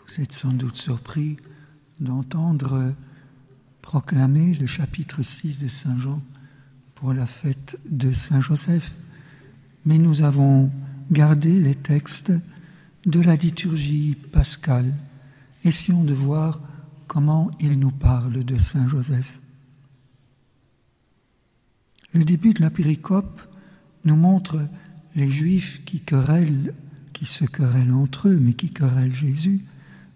Vous êtes sans doute surpris d'entendre proclamer le chapitre 6 de Saint Jean pour la fête de Saint Joseph. Mais nous avons gardé les textes de la liturgie pascale. Essayons de voir comment il nous parle de Saint Joseph. Le début de la péricope nous montre les Juifs qui se querellent entre eux, mais qui querellent Jésus,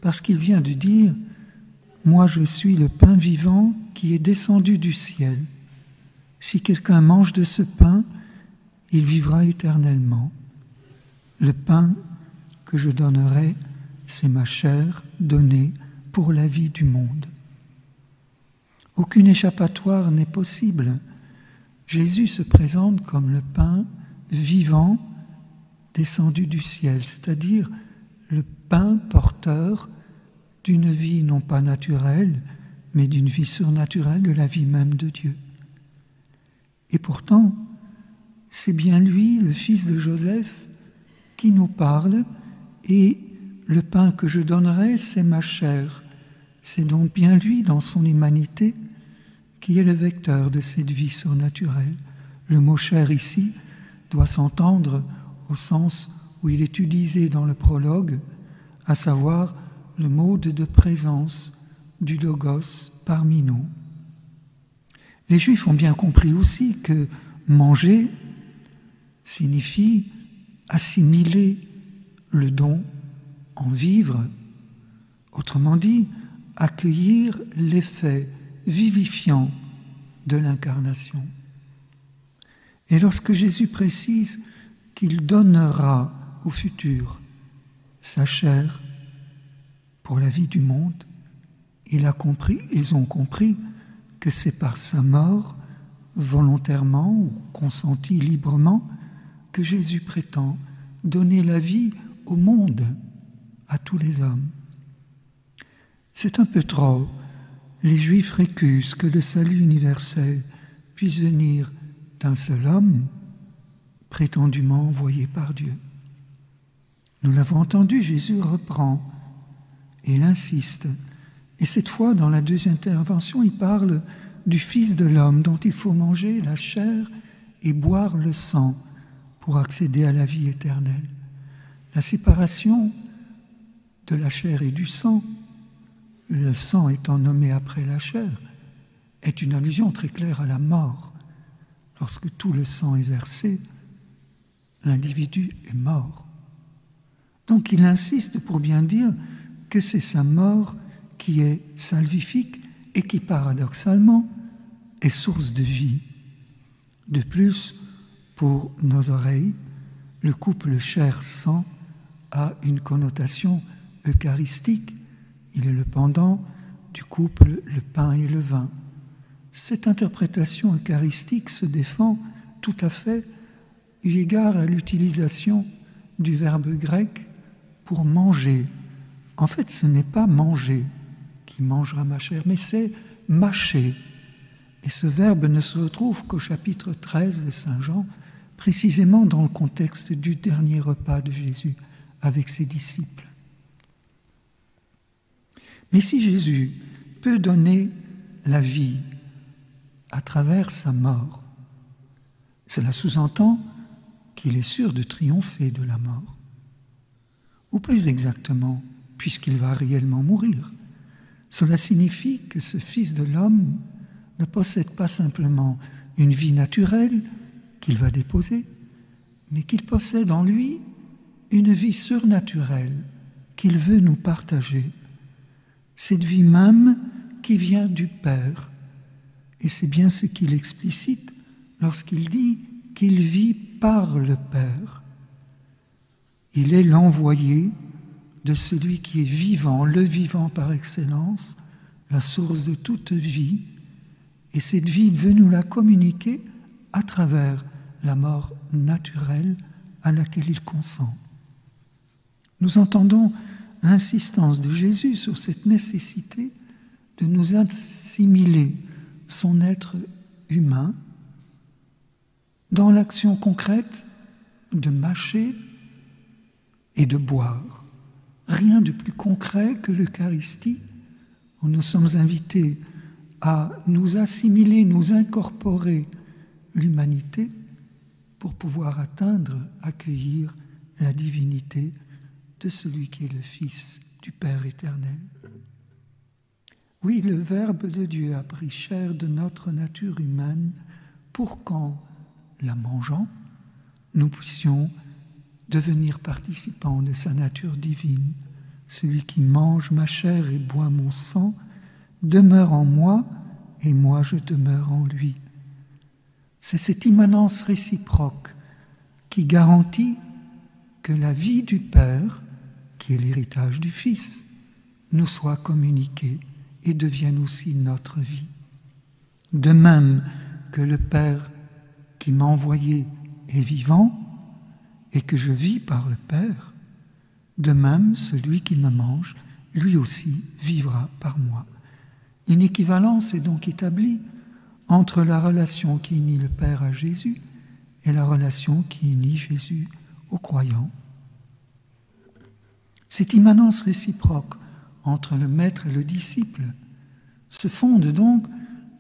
parce qu'il vient de dire « Moi je suis le pain vivant qui est descendu du ciel. Si quelqu'un mange de ce pain, il vivra éternellement. Le pain que je donnerai, c'est ma chair donnée pour la vie du monde. » Aucune échappatoire n'est possible. Jésus se présente comme le pain vivant descendu du ciel, c'est-à-dire le pain porteur d'une vie non pas naturelle, mais d'une vie surnaturelle, de la vie même de Dieu. Et pourtant, c'est bien lui, le fils de Joseph, qui nous parle, et le pain que je donnerai, c'est ma chair. C'est donc bien lui, dans son humanité, qui est le vecteur de cette vie surnaturelle. Le mot « chair » ici doit s'entendre au sens où il est utilisé dans le prologue, à savoir le mode de présence du Logos parmi nous. Les Juifs ont bien compris aussi que manger signifie assimiler le don en vivre, autrement dit, accueillir l'effet vivifiant de l'incarnation. Et lorsque Jésus précise qu'il donnera au futur sa chair pour la vie du monde, ils ont compris que c'est par sa mort, volontairement ou consentie librement, que Jésus prétend donner la vie au monde, à tous les hommes. C'est un peu trop. Les Juifs récusent que le salut universel puisse venir d'un seul homme, prétendument envoyé par Dieu. Nous l'avons entendu, Jésus reprend et il insiste. Et cette fois, dans la deuxième intervention, il parle du Fils de l'homme dont il faut manger la chair et boire le sang pour accéder à la vie éternelle. La séparation de la chair et du sang, le sang étant nommé après la chair, est une allusion très claire à la mort. Lorsque tout le sang est versé, l'individu est mort. Donc il insiste pour bien dire que c'est sa mort qui est salvifique et qui, paradoxalement, est source de vie. De plus, pour nos oreilles, le couple chair-sang a une connotation eucharistique. Il est le pendant du couple le pain et le vin. Cette interprétation eucharistique se défend tout à fait eu égard à l'utilisation du verbe grec pour manger. En fait, ce n'est pas manger qui mangera ma chair, mais c'est mâcher. Et ce verbe ne se retrouve qu'au chapitre 13 de Saint Jean, précisément dans le contexte du dernier repas de Jésus avec ses disciples. Mais si Jésus peut donner la vie à travers sa mort, cela sous-entend qu'il est sûr de triompher de la mort. Ou plus exactement, puisqu'il va réellement mourir. Cela signifie que ce Fils de l'homme ne possède pas simplement une vie naturelle qu'il va déposer, mais qu'il possède en lui une vie surnaturelle qu'il veut nous partager. Cette vie même qui vient du Père. Et c'est bien ce qu'il explicite lorsqu'il dit qu'il vit par le Père. Il est l'envoyé de celui qui est vivant, le vivant par excellence, la source de toute vie. Et cette vie, il veut nous la communiquer à travers la mort naturelle à laquelle il consent. Nous entendons l'insistance de Jésus sur cette nécessité de nous assimiler son être humain dans l'action concrète de mâcher et de boire, rien de plus concret que l'Eucharistie, où nous sommes invités à nous assimiler, nous incorporer l'humanité pour pouvoir atteindre, accueillir la divinité de celui qui est le Fils du Père éternel. Oui, le Verbe de Dieu a pris chair de notre nature humaine pour qu'en la mangeant, nous puissions devenir participants de sa nature divine. Celui qui mange ma chair et boit mon sang demeure en moi et moi je demeure en lui. C'est cette immanence réciproque qui garantit que la vie du Père, qui est l'héritage du Fils, nous soit communiquée et devienne aussi notre vie. De même que le Père qui m'a envoyé est vivant et que je vis par le Père, de même celui qui me mange, lui aussi vivra par moi. Une équivalence est donc établie entre la relation qui unit le Père à Jésus et la relation qui unit Jésus aux croyants. Cette immanence réciproque entre le Maître et le disciple se fonde donc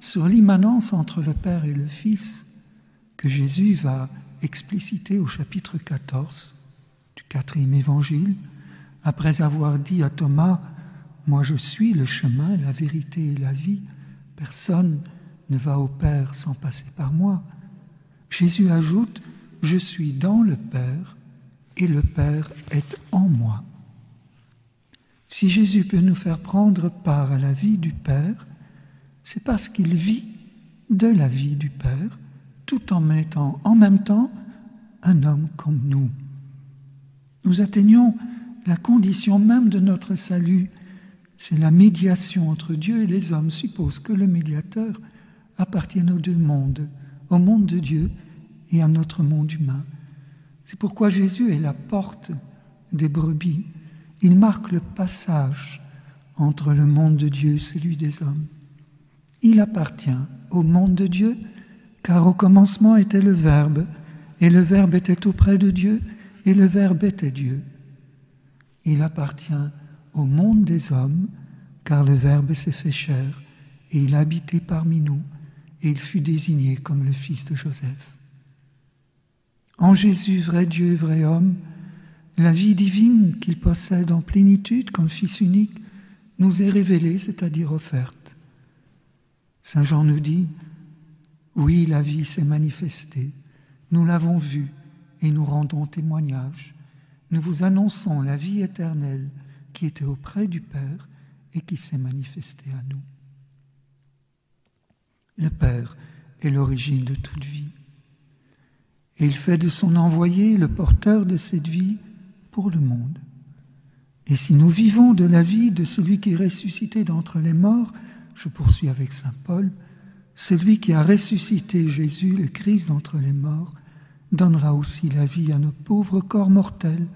sur l'immanence entre le Père et le Fils que Jésus va expliciter au chapitre 14 du 4e évangile, après avoir dit à Thomas « Moi je suis le chemin, la vérité et la vie, personne ne va au Père sans passer par moi ». Jésus ajoute « Je suis dans le Père et le Père est en moi ». Si Jésus peut nous faire prendre part à la vie du Père, c'est parce qu'il vit de la vie du Père, tout en étant en même temps un homme comme nous. Nous atteignons la condition même de notre salut. C'est la médiation entre Dieu et les hommes suppose que le médiateur appartienne aux deux mondes, au monde de Dieu et à notre monde humain. C'est pourquoi Jésus est la porte des brebis. Il marque le passage entre le monde de Dieu et celui des hommes. Il appartient au monde de Dieu, car au commencement était le Verbe, et le Verbe était auprès de Dieu, et le Verbe était Dieu. Il appartient au monde des hommes, car le Verbe s'est fait chair, et il a habité parmi nous, et il fut désigné comme le fils de Joseph. En Jésus, vrai Dieu et vrai homme, la vie divine qu'il possède en plénitude comme Fils unique nous est révélée, c'est-à-dire offerte. Saint Jean nous dit « Oui, la vie s'est manifestée, nous l'avons vue et nous rendons témoignage. Nous vous annonçons la vie éternelle qui était auprès du Père et qui s'est manifestée à nous. » Le Père est l'origine de toute vie. Et il fait de son envoyé le porteur de cette vie pour le monde. Et si nous vivons de la vie de celui qui est ressuscité d'entre les morts, je poursuis avec saint Paul, celui qui a ressuscité Jésus, le Christ d'entre les morts, donnera aussi la vie à nos pauvres corps mortels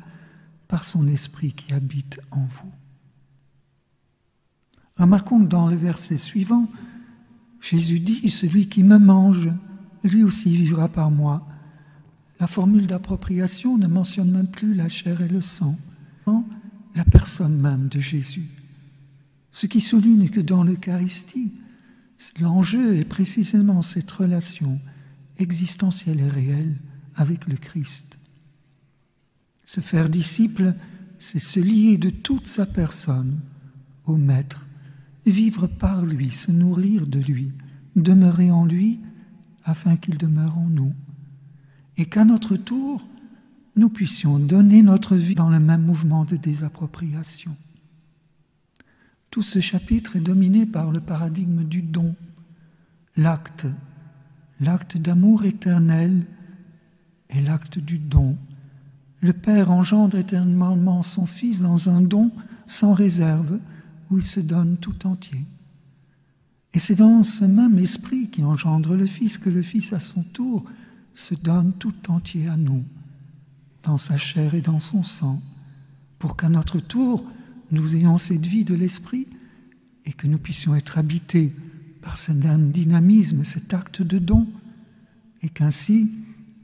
par son esprit qui habite en vous. Remarquons que dans le verset suivant, Jésus dit « Celui qui me mange, lui aussi vivra par moi ». La formule d'appropriation ne mentionne même plus la chair et le sang, la personne même de Jésus. Ce qui souligne que dans l'Eucharistie, l'enjeu est précisément cette relation existentielle et réelle avec le Christ. Se faire disciple, c'est se lier de toute sa personne au Maître, vivre par lui, se nourrir de lui, demeurer en lui afin qu'il demeure en nous. Et qu'à notre tour, nous puissions donner notre vie dans le même mouvement de désappropriation. Tout ce chapitre est dominé par le paradigme du don, l'acte d'amour éternel est l'acte du don. Le Père engendre éternellement son Fils dans un don sans réserve où il se donne tout entier. Et c'est dans ce même esprit qui engendre le Fils que le Fils à son tour se donne tout entier à nous, dans sa chair et dans son sang, pour qu'à notre tour, nous ayons cette vie de l'esprit et que nous puissions être habités par ce dynamisme, cet acte de don, et qu'ainsi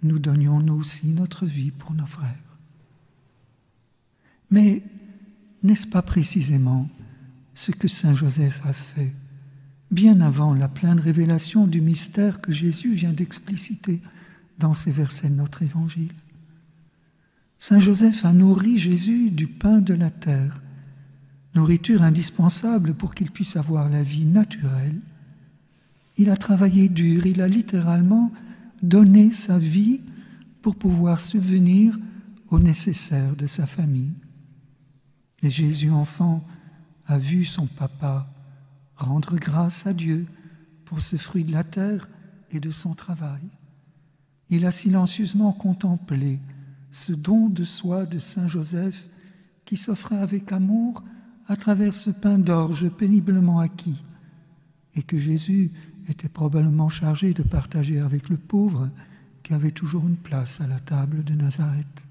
nous donnions nous aussi notre vie pour nos frères. Mais N'est-ce pas précisément ce que Saint Joseph a fait, bien avant la pleine révélation du mystère que Jésus vient d'expliciter dans ces versets de notre Évangile? Saint Joseph a nourri Jésus du pain de la terre, nourriture indispensable pour qu'il puisse avoir la vie naturelle. Il a travaillé dur, il a littéralement donné sa vie pour pouvoir subvenir au nécessaire de sa famille. Et Jésus, enfant, a vu son papa rendre grâce à Dieu pour ce fruit de la terre et de son travail. Il a silencieusement contemplé ce don de soi de Saint Joseph qui s'offrait avec amour à travers ce pain d'orge péniblement acquis et que Jésus était probablement chargé de partager avec le pauvre qui avait toujours une place à la table de Nazareth.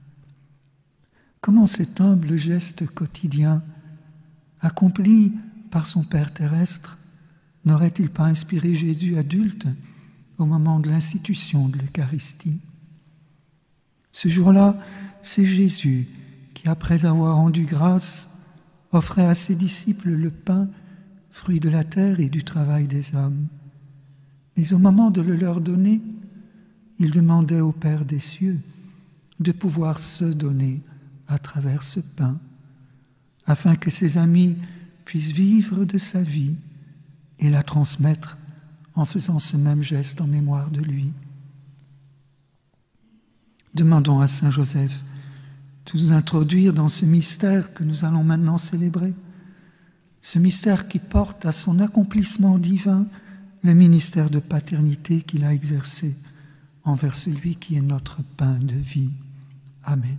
Comment cet humble geste quotidien, accompli par son Père terrestre, n'aurait-il pas inspiré Jésus adulte au moment de l'institution de l'Eucharistie? Ce jour-là, c'est Jésus qui, après avoir rendu grâce, offrait à ses disciples le pain, fruit de la terre et du travail des hommes. Mais au moment de le leur donner, il demandait au Père des cieux de pouvoir se donner à travers ce pain, afin que ses amis puissent vivre de sa vie et la transmettre en faisant ce même geste en mémoire de lui. Demandons à Saint Joseph de nous introduire dans ce mystère que nous allons maintenant célébrer, ce mystère qui porte à son accomplissement divin le ministère de paternité qu'il a exercé envers celui qui est notre pain de vie. Amen.